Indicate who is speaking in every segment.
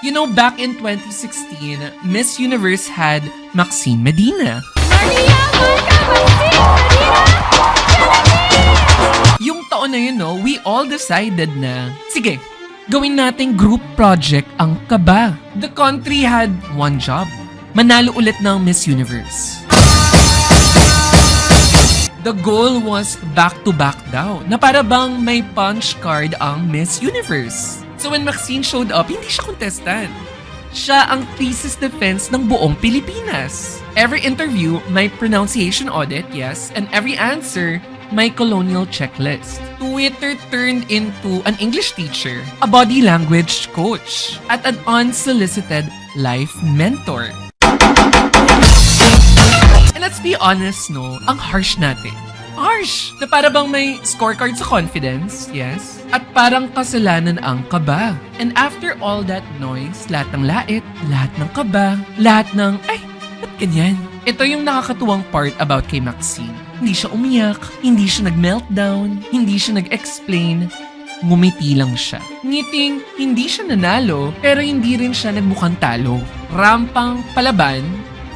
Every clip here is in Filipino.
Speaker 1: You know, back in 2016, Miss Universe had Maxine Medina.
Speaker 2: Maria, welcome, Maxine!
Speaker 1: Yung taon na yun, no, we all decided na, sige, gawin nating group project ang Kaba. The country had one job. Manalo ulit ng Miss Universe. The goal was back-to-back daw, na para bang may punch card ang Miss Universe. So when Maxine showed up, hindi siya contestant. Siya ang thesis defense ng buong Pilipinas. Every interview, may pronunciation audit, yes, and every answer, may colonial checklist. Twitter turned into an English teacher, a body language coach, at an unsolicited life mentor. And let's be honest, no, ang harsh natin. Harsh! Na para bang may scorecard sa confidence, yes? At parang kasalanan ang kaba. And after all that noise, lahat ng lait, lahat ng kaba, lahat ng, ay, ba't ganyan? Ito yung nakakatuwang part about kay Maxine. Hindi siya umiyak, hindi siya nag-meltdown, hindi siya nag-explain, ngumiti lang siya. Ngiting, hindi siya nanalo, pero hindi rin siya nagmukhang talo. Rampang palaban,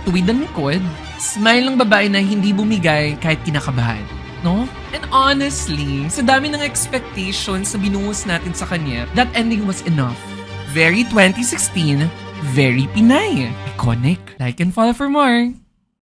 Speaker 1: tuwid ang likod, smile ng babae na hindi bumigay kahit kinakabahan. No? And honestly, sa dami ng expectations na binuhos natin sa kanya, that ending was enough. Very 2016, very Pinay. Iconic. Like and follow for more.